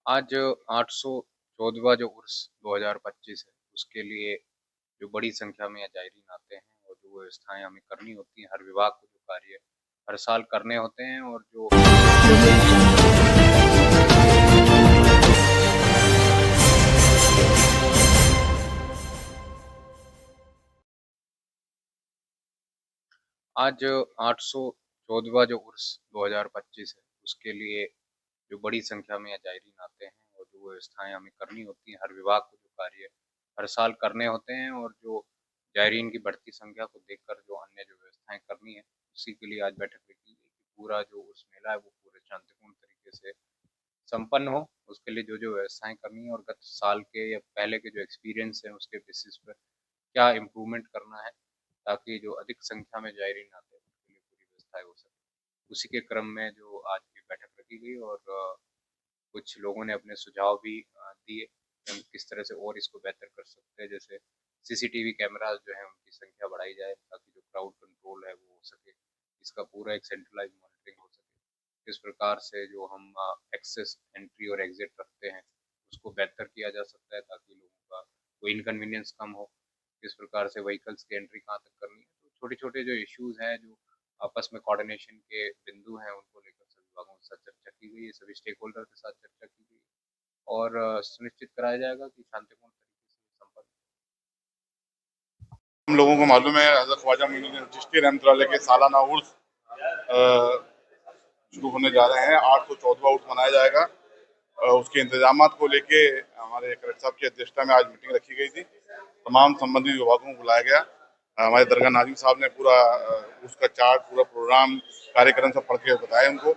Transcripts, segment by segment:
आज 814वां जो उर्स 2025 है, उसके लिए जो बड़ी संख्या में जायरीन आते हैं और जो व्यवस्थाएं हमें करनी होती हैं, हर विभाग को जो कार्य हर साल करने होते हैं और जो आज 814वां जो उर्स 2025 है, उसके लिए जो बड़ी संख्या में जायरीन आते हैं और जो व्यवस्थाएं हमें करनी होती हैं, हर विभाग को जो कार्य हर साल करने होते हैं और जो जायरीन की बढ़ती संख्या को देखकर जो अन्य जो व्यवस्थाएं करनी है, उसी के लिए आज बैठक रखी गई कि पूरा जो उर्स मेला है वो पूरे शांतिपूर्ण तरीके से संपन्न हो। उसके लिए जो जो व्यवस्थाएं करनी है और गत साल के या पहले के जो एक्सपीरियंस है उसके बेसिस पर क्या इम्प्रूवमेंट करना है, ताकि जो अधिक संख्या में जायरीन आते हैं उनके लिए पूरी व्यवस्थाएं हो सके। उसी के क्रम में जो आज की बैठक रखी गई और कुछ लोगों ने अपने सुझाव भी दिए कि हम किस तरह से और इसको बेहतर कर सकते हैं। जैसे सीसीटीवी कैमराज जो है उनकी संख्या बढ़ाई जाए ताकि जो क्राउड कंट्रोल है वो हो सके, इसका पूरा एक सेंट्रलाइज मॉनिटरिंग हो सके। इस प्रकार से जो हम एक्सेस एंट्री और एग्जिट रखते हैं उसको बेहतर किया जा सकता है ताकि लोगों का कोई इनकन्वीनियंस कम हो। किस प्रकार से व्हीकल्स की एंट्री कहाँ तक करनी है, तो छोटे छोटे जो इश्यूज हैं, जो आपस में कोऑर्डिनेशन के बिंदु हैं, उनको लेकर सभी विभागों के साथ चर्चा की गई है, सभी स्टेक होल्डर के साथ चर्चा की गई है और सुनिश्चित कराया जाएगा कि शांतिपूर्ण तरीके से संपन्न। हम लोगों को मालूम है हज़रत ख्वाजा मोइनुद्दीन चिश्ती रहमतुल्लाह के सालाना उर्स शुरू होने जा रहे हैं। 814वां उर्स मनाया जाएगा। उसके इंतजाम को लेके हमारे कलेक्टर साहब की अध्यक्षता में आज मीटिंग रखी गई थी। तमाम संबंधित विभागों को बुलाया गया। हमारे दरगाह नाजिम साहब ने पूरा उसका चार्ट, पूरा प्रोग्राम, कार्यक्रम सब पढ़ के बताया उनको,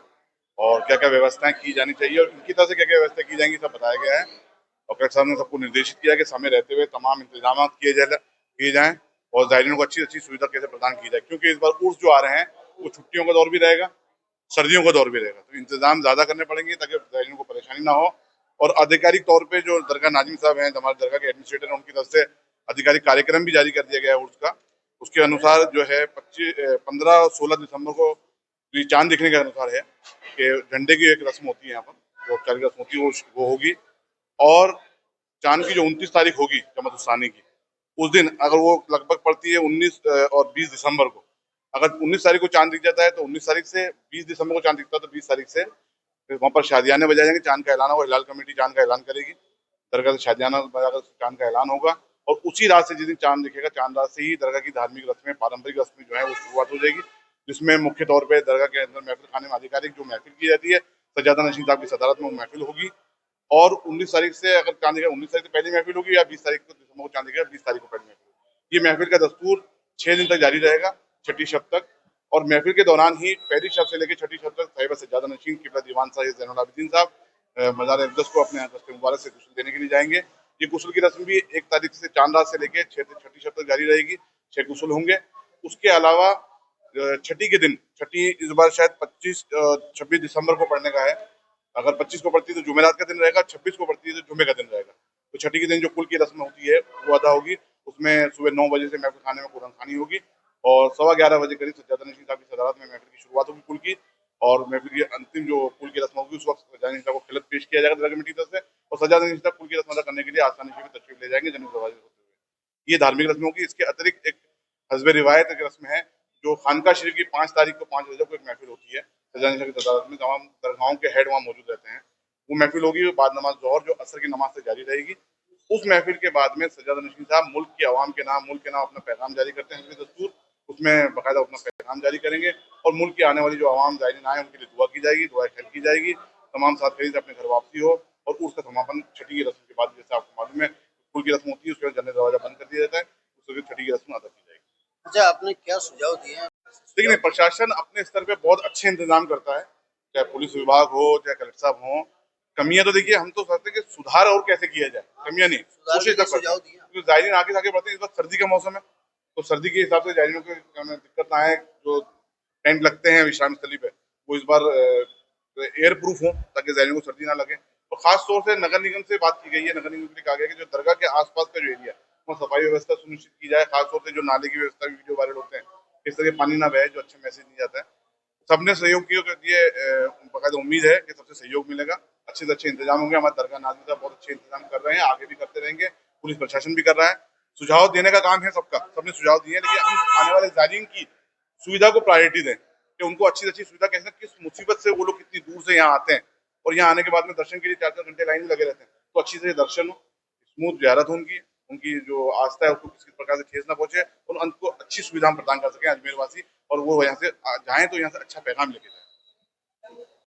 और क्या क्या व्यवस्थाएं की जानी चाहिए और इनकी तरफ से क्या क्या व्यवस्था की जाएंगी सब बताया गया है। और कलेक्टर साहब ने सबको निर्देशित किया कि समय रहते हुए तमाम इंतजाम किए जाएं और जायरीन को अच्छी अच्छी सुविधा कैसे प्रदान की जाए, क्योंकि इस बार उर्स जो आ रहे हैं वो छुट्टियों का दौर भी रहेगा, सर्दियों का दौर भी रहेगा, तो इंतजाम ज्यादा करने पड़ेंगे ताकि जायरीन को परेशानी ना हो। और आधिकारिक तौर पे जो दरगाह नाजिम साहब हैं, हमारे दरगाह के एडमिनिस्ट्रेटर हैं, उनकी तरफ से आधिकारिक कार्यक्रम भी जारी कर दिया गया है उर्स का। उसके अनुसार जो है 15 और 16 दिसंबर को ये चांद दिखने के अनुसार है कि झंडे की एक रस्म होती है यहाँ पर, जो औपचारिक रस्म होती है वो होगी। और चांद की जो 29 तारीख होगी जमातुस्सानी की, उस दिन अगर वो लगभग पड़ती है 19 और 20 दिसंबर को, अगर 19 तारीख को चांद दिख जाता है तो 19 तारीख से, 20 दिसंबर को चांद दिखता है तो 20 तारीख से फिर वहाँ पर शादियाने बजाए जाएंगे, चांद का ऐलान होगा, हिलाल कमेटी चांद का ऐलान करेगी, दरगाह से शादियाना बजाकर चांद का ऐलान होगा। और उसी रात से जिस दिन चांद दिखेगा, चांद रात से ही दरगाह की धार्मिक रस्में, पारंपरिक रस्में जो है वो शुरुआत हो जाएगी, जिसमें मुख्य तौर पर दरगाह के अंदर महफिल खाने में आधिकारिक जो महफिल की जाती है, सज्जादा नशीन साहब की सदारत में वो महफिल होगी। और 19 तारीख से अगर चांद दिखेगा, 19 तारीख से पहली महफिल होगी, या 20 तारीख को दिसंबर को चांद दिखेगा, 20 तारीख को पहली महफिल होगी। ये महफिल का दस्तूर 6 दिन तक जारी रहेगा, छठी शब तक। और महफिल के दौरान ही पहली शब से लेकर छठी शब तक साहिब सज्जादा नशीन किबला दीवान साहिब ज़ैनुल आबिदीन साहब मज़ार अक़दस को अपने दस्ते मुबारक से गुस्ल देने के लिए जाएंगे। ये गुस्ल की रस्म भी 1 तारीख से चांद रात से लेकर छठी शब तक जारी रहेगी, 6 गुस्ल होंगे। उसके अलावा छठी के दिन, छठी इस बार शायद 26 दिसंबर को पढ़ने का है। अगर 25 को पड़ती है तो जुमेरात का दिन रहेगा, 26 को पड़ती है तो जुमे का दिन रहेगा। तो छठी के दिन जो कुल की रस्म होती है वो अदा होगी। उसमें सुबह 9 बजे से महफिल खाने में कुरान खानी होगी और 11:15 बजे करीब सज्जादा नशीन साहब की सदारत में महफिल की शुरुआत होगी कुल की। और महफिल की अंतिम जो कुल की रस्म होगी, उस वक्त सज्जादा नशीन साहब को खिलत पेश किया जाएगा दरगाह कमेटी की तरफ से, और सज्जादा नशीन साहब कुल की रस्म अदा करने के लिए आसानी से भी तशरीफ ले जाएंगे जन्नत दरवाजे होते हुए। ये धार्मिक रस्म होगी। इसके अतिरिक्त एक हस्बे रिवायत एक रस्म है, जो खानका शरीफ की 5 तारीख को 5 बजे को एक महफिल होती है सज्जादा नशीन की सदारत में, तमाम दरगाहों के हेड वहाँ मौजूद रहते हैं। वो महफिल होगी बाद नमाज ज़ोहर, जो असर की नमाज से जारी रहेगी। उस महफिल के बाद में सज्जादा नशीन साहब मुल्क की आवाम के नाम, मुल्क के नाम अपना पैगाम जारी करते हैं, हज़रत दस्तूर उसमें बाकायदा अपना पैगाम जारी करेंगे। और मुल्क की आने वाली जो आवाम ज़ायरीन आए उनके लिए दुआ की जाएगी, दुआ खैर की जाएगी, तमाम साथ से अपने घर वापसी हो। और उसका समापन छठी की रस्म के बाद, जैसे आपको मालूम है कुल की रस्म होती है, उसके बाद जन्नत दरवाजा बंद कर दिया जाता है, उसके छठी की रस्म अदा की जाएगी। अच्छा, आपने क्या सुझाव दिए हैं? देखिए, प्रशासन अपने स्तर पे बहुत अच्छे इंतजाम करता है, चाहे पुलिस विभाग हो, चाहे कलेक्टर साहब हो। कमियां तो देखिए, हम तो चाहते हैं कि सुधार और कैसे किया जाए, कमियां नहीं, सुधार के कोशिश लिए तक करते सुझाव हैं। दिए? क्योंकि जायरीन आगे आगे बढ़ते हैं। इस वक्त सर्दी का मौसम है, तो सर्दी के हिसाब से जायरीनों को दिक्कत ना आए। जो टेंट लगते हैं विश्राम स्थली पे, वो इस बार एयर प्रूफ हो ताकि जायरीनों को सर्दी ना लगे। तो खास तौर से नगर निगम से बात की गई है, नगर निगम से कहा गया है कि जो दरगाह के आसपास का जो एरिया है वहाँ सफाई व्यवस्था सुनिश्चित की जाए। खासतौर से जो नाले की व्यवस्था, वीडियो वायरल होते हैं, इस तरह पानी ना बहे, जो अच्छा मैसेज नहीं जाता है। सबने सहयोग किया, ये बाकायदा उम्मीद है कि सबसे सहयोग मिलेगा अच्छे से अच्छे इंतजाम होंगे। हमारे दरगाह नाज़िम साहब बहुत अच्छे इंतजाम कर रहे हैं, आगे भी करते रहेंगे। पुलिस प्रशासन भी कर रहा है। सुझाव देने का काम है सबका, सबने सुझाव दिए हैं, लेकिन हम आने वाले ज़ायरीन की सुविधा को प्रायोरिटी दें कि उनको अच्छी से अच्छी सुविधा कैसे, किस मुसीबत से वो लोग कितनी दूर से यहाँ आते हैं और यहाँ आने के बाद में दर्शन के लिए 4-4 घंटे लाइन में लगे रहते हैं। तो अच्छी से दर्शन हो, स्मूथ ज़ियारत हो उनकी जो आस्था है उसको किसी प्रकार से ठेस ना पहुंचे और उनको अच्छी सुविधा हम प्रदान कर सकें अजमेर वासी, और वो यहाँ से जाएं तो यहाँ से अच्छा पैगाम लेके जाएं।